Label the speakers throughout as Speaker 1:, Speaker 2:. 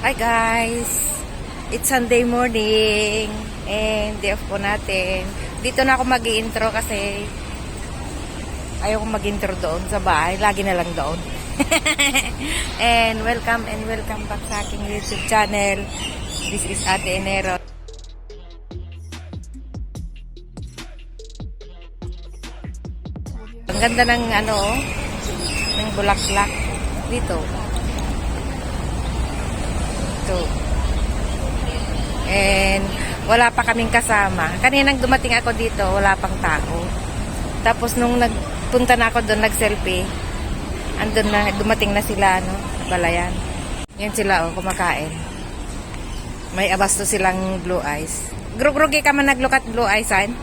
Speaker 1: Hi guys! It's Sunday morning and day off po natin. Dito na ako mag-i-intro kasi ayaw ko mag-intro doon sa bahay. Lagi na lang doon. and welcome back sa aking YouTube channel. This is Ate Enero. Ang ganda ng ng bulaklak dito. And wala pa kaming kasama. Kaninang dumating ako dito, wala pang tao. Tapos nung nagpunta na ako doon, nag-selfie. Andun na, dumating na sila, balayan. Yan sila, kumakain. May abasto silang blue eyes. Grug-grugi ka man naglook at blue eyes, han?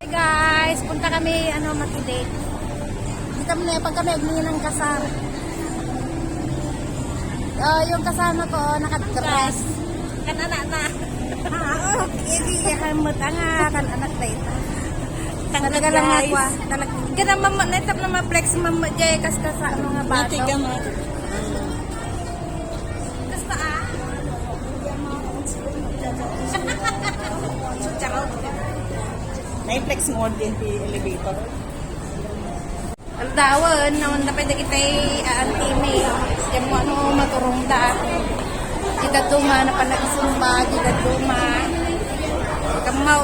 Speaker 1: Hey guys, punta kami, makidate. Dito muna, pag kami, ng kasama. Yung kasama ko, nakadress.
Speaker 2: Kan-anak na.
Speaker 1: Okay, di kamot nga, kan-anak na ito. Talaga lang ako. Talaga mama, netap na ma-flex mama jay kas sa mga bato.
Speaker 2: Mati ka ma.
Speaker 1: Kasta
Speaker 2: Na-flex mo din di elevator.
Speaker 1: ang dawon, naman na pwede kita antimi. Yan mo maturong da. Kita tuma na panagsumba, kita tuma. Kamaw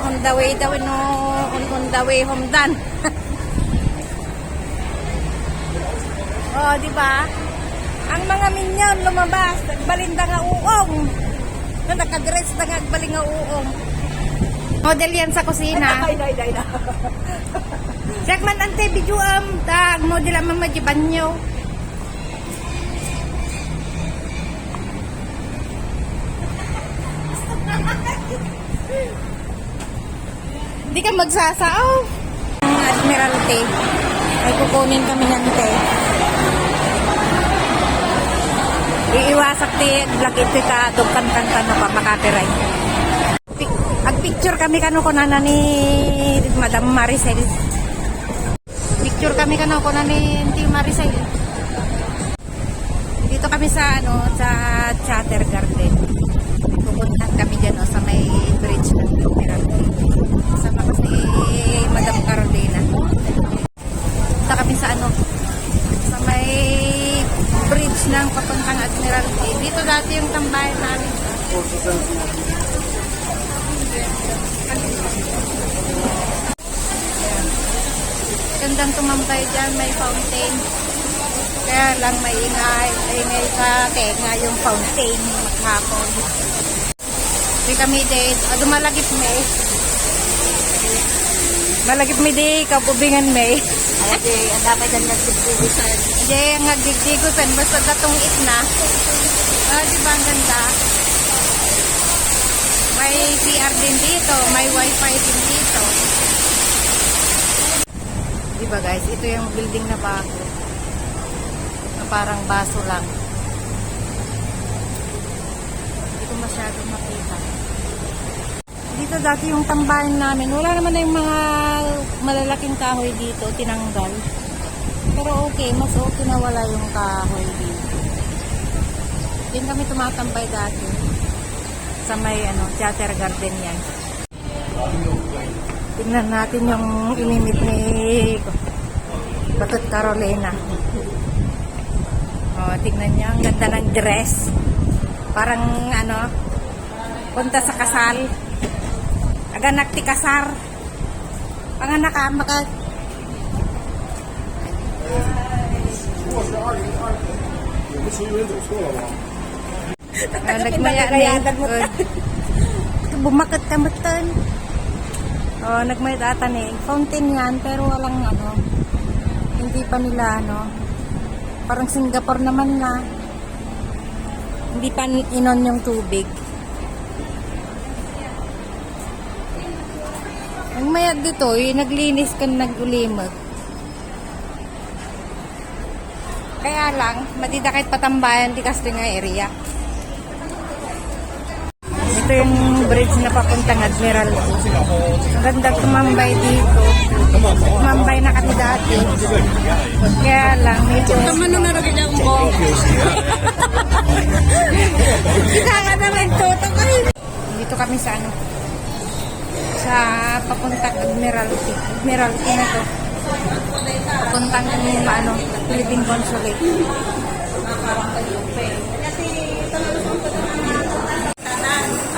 Speaker 1: on the way daw on the way home done. Oh, di ba? Ang mga minyan lumabas, nagbalinda nga uong. Nakadress na nagbaling nga uong. Model yan sa kusina.
Speaker 2: Ay.
Speaker 1: Siyak man ante video tag model ang mga banyo. Hindi ka magsasaaw. Ang Admiralty. Ay kukunin kami ng te. Iiwasak ti vlog ito ka dugkan na pa makapiright. Ag-picture kami ko na ni Madam Maricel. Picture kami ko na ni Maricel. Dito kami sa sa Chatter Garden. Pupunta kami diyan sa may bridge ng Admiralty. Sama ko si Madam Carolina. Punta kami sa sa may bridge ng papuntang Admiralty. Dito dati yung tambayan namin. Gandang tumambay dyan, may fountain. Kaya lang may ingay sa tenga yung fountain maghapon. Di kami din, dumalagip may. Malagip may di, kabubingan may.
Speaker 2: Ay, ang dapat dyan nagsigdigisan.
Speaker 1: Hindi, ang nagdigdigusan, basta datong itna. Diba ang ganda? May CR din dito, may wifi din dito. Diba guys, ito yung building na bago. Na parang baso lang. Hindi ko masyadong makita. Dito dati yung tambayan namin. Wala naman na yung mga malalaking kahoy dito, tinanggal. Pero okay, mas okay na wala yung kahoy dito. Din kami tumatambay dati. Sa may Chatter Garden yan. Tingnan natin yung inimit ni Batot Carolina. Oh, tingnan niyo, ang ganda ng dress. Parang punta sa kasal. Aganak ti kasar. Panganak ka, nagmaya bumakot ka matan. Oh, nagmayat ata ni fountain yan pero walang hindi pa nila parang Singapore naman na hindi pa inon yung tubig. Ang mayat dito naglinis ka nagulimag. Kaya lang madidakit patambayan di kasto nga area. Ito yung bridge na papuntang Admiralty. Ang ganda tumambay dito. Tumambay na kami dati. Kaya lang, medyo...
Speaker 2: Naman na naragilang ko.
Speaker 1: kami sa ano, sa papuntang Admiralty. Admiralty na to. Papuntang ano, Philippine Consulate.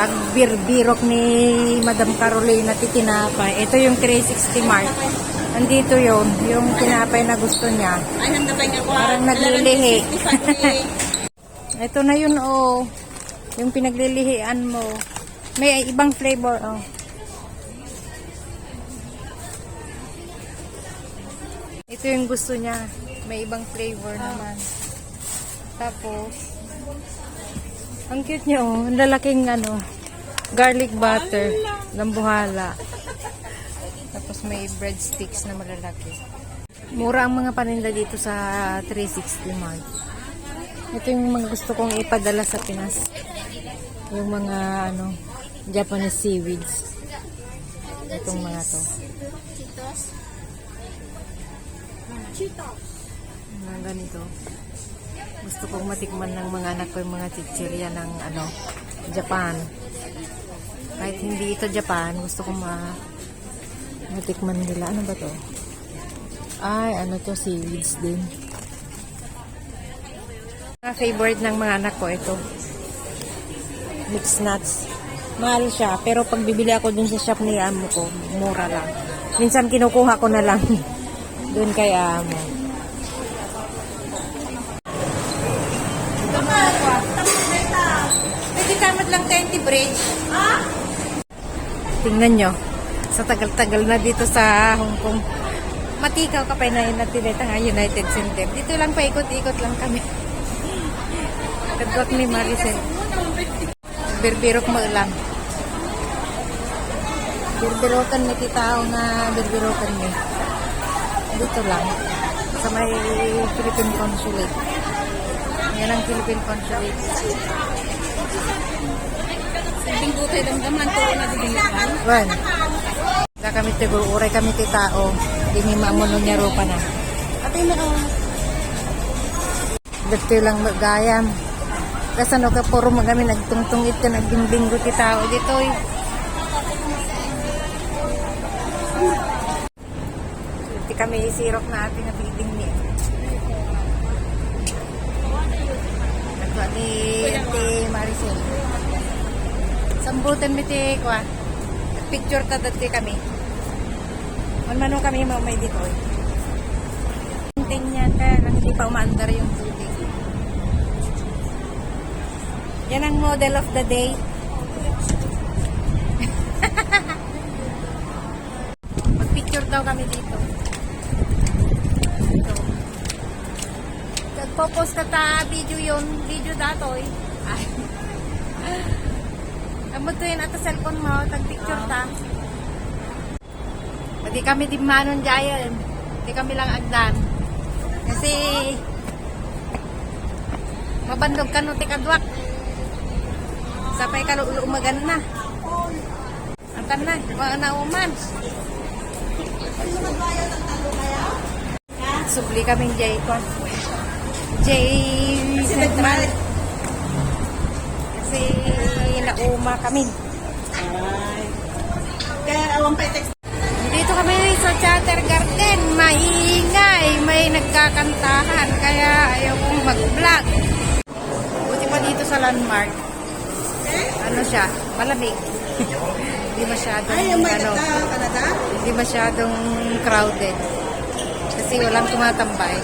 Speaker 1: Ang birbirok ni Madam Carolina titinapay. Ito yung 360 Mart. Andito yung tinapay na gusto niya.
Speaker 2: Ay, handapan nga ko.
Speaker 1: Parang naglilihi. Ito na yun, oh. Yung pinaglilihian mo. May ibang flavor, oh. Ito yung gusto niya. May ibang flavor naman. Tapos, ang cute niya, oh. Ang lalaking, ano, garlic butter. Lambuhala. Tapos may breadsticks na malalaki. Mura ang mga paninda dito sa 360 Mart. Ito yung mga gusto kong ipadala sa Pinas. Yung mga, ano, Japanese seaweeds. Itong mga to. Mga ganito. Gusto kong matikman ng mga anak ko yung mga chichirya ng ano, Japan. Kahit hindi ito Japan, gusto kong matikman nila. Ano ba to? Ay, ano to? Seaweeds din. Favorite ng mga anak ko ito. Mixed nuts. Mahal siya, pero pag bibili ako dun sa shop ni amo ko, mura lang. Minsan kinukuha ko na lang dun kay amo. Pwede tamad lang 20 bridge. Tingnan nyo. Sa tagal-tagal na dito sa Hong Kong. Matikaw ka pa na yun natin ang United Center. Dito lang pa ikot-ikot lang kami. Kadwak ni Maricel. Birbirok mo lang. Birbirokan ni titao nga birbirokan ni. Dito lang. Sa may Philippine Consulate. Yan ang Philippine Consulate.
Speaker 2: Binggo tayo damdaman to na dibilakan.
Speaker 1: Wan. Da kami uray kami titao. Dini maamuno niya rupa na.
Speaker 2: Ate na
Speaker 1: Dito lang magayam. Kasi ano ka puro magami nagtungtungit ka nagbimbinggo titao dito eh. Hindi kami isirok na ating nabibing niya. Nagwa ni Ate Maricel. Sambutan biti ko ah. Picture ta dati kami. Manmano kami mamay dito eh. Tingnan kaya lang hindi pa umaandar yung tubig. Yan ang model of the day. Mag-picture daw kami dito. Ito. Nagpo-post ka ta video yun. Video dato eh. Ay. Kamot to yun at cellphone mo. Tag-picture ta. Hindi kami di manon dyan. Hindi kami lang agdan. Kasi mabandog ka no tikadwak. Sapay ka umagan na. Antan na. Mga nauman. Subli kaming J Central. Kasi nauma kami.
Speaker 2: Kaya awang pa text.
Speaker 1: Dito kami sa Chatter Garden. Maingay. May nagkakantahan. Kaya ayaw kong mag-vlog. Buti pa dito sa landmark. Ano siya? Malamig. Hindi masyadong
Speaker 2: Canada?
Speaker 1: hindi masyadong crowded. Kasi walang tumatambay.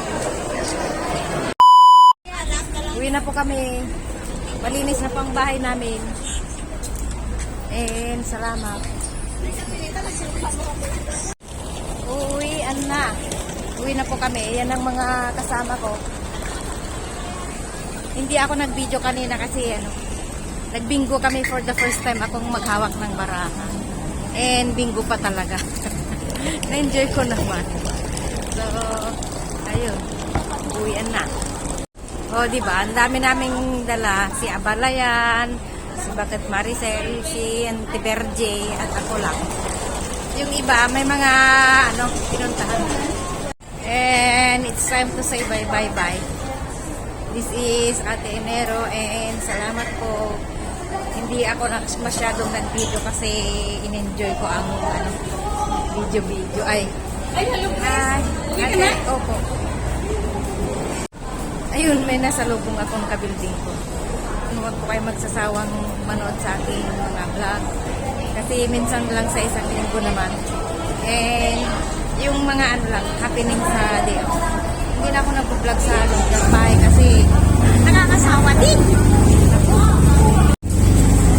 Speaker 1: Uwi na po kami. Malinis na po ang bahay namin. And salamat. Uwian na. Uwi na po kami. Yan ang mga kasama ko. Hindi ako nag-video kanina kasi nagbingo kami for the first time akong maghawak ng baraha. And bingo pa talaga. Na-enjoy ko naman. So, ayun. Uwian na. O, diba? Ang dami naming dala. Si Abalayan, si Bakit Maricel, si Auntie Berje, at ako lang. Yung iba, may mga, pinuntahan. And it's time to say bye-bye-bye. This is Ate Enero and salamat po. hindi ako masyadong nag-video kasi in-enjoy ko ang video. Ay,
Speaker 2: hello
Speaker 1: Hi.
Speaker 2: Uwi ka na?
Speaker 1: Opo. Ayun, may nasa lubong akong kabilding ko. Huwag po kayo magsasawang manood sa aking mga vlog. Kasi minsan lang sa isang linggo naman. And yung mga happening sa day off. Hindi na ako nag-vlog sa loob ng bahay kasi nakakasawa din.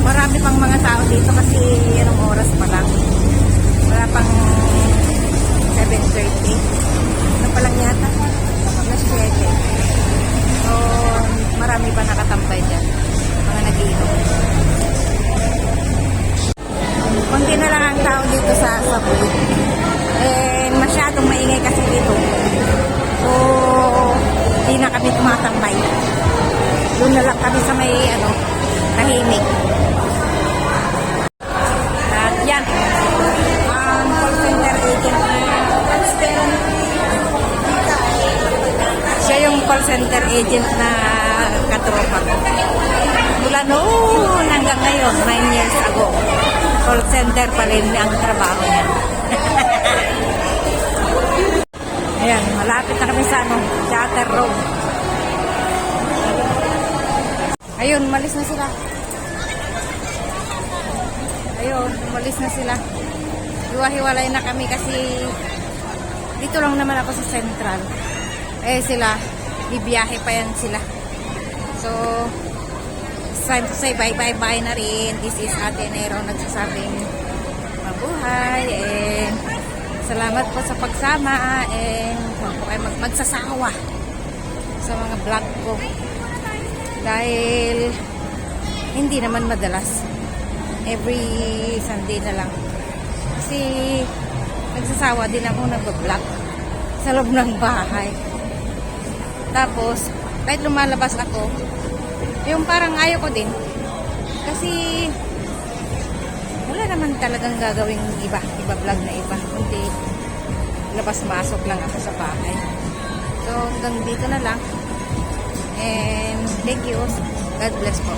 Speaker 1: Marami pang mga tao dito kasi anong oras pa lang. Wala pang 7:30. Ano pa lang yata? Alas 7. So, marami pa nakatambay dyan. Mga nag-iinom. Kunti na lang ang tao dito sa booth. Eh, masyadong maingay kasi dito. So, hindi na kami tumatambay. Doon na lang kami sa may, tahimik. At yan. Ang call center agent na siya yung call center agent na katropa ko. Mula noon hanggang ngayon, 9 years ago. Call center pa rin ang trabaho niya. Ayan, malapit na kami sa Chatter Road. Ayun, malis na sila. Ayun, umalis na sila. Hiwa-hiwalay na kami kasi dito lang naman ako sa Central. Eh sila, bibiyahe pa yan sila. So, it's time to say bye-bye-bye na rin. This is Ate Nero nagsasabing mabuhay. And salamat po sa pagsama. And huwag po kayo magsasawa sa mga vlog ko. Dahil hindi naman madalas. Every Sunday na lang. Kasi nagsasawa din ako nag-vlog sa loob ng bahay. Tapos, kahit lumalabas ako, yung parang ayaw ko din. Kasi, wala naman talagang gagawing iba vlog na iba. Kundi, labas-masok lang ako sa bahay. So, hanggang dito na lang. And, thank you. God bless po.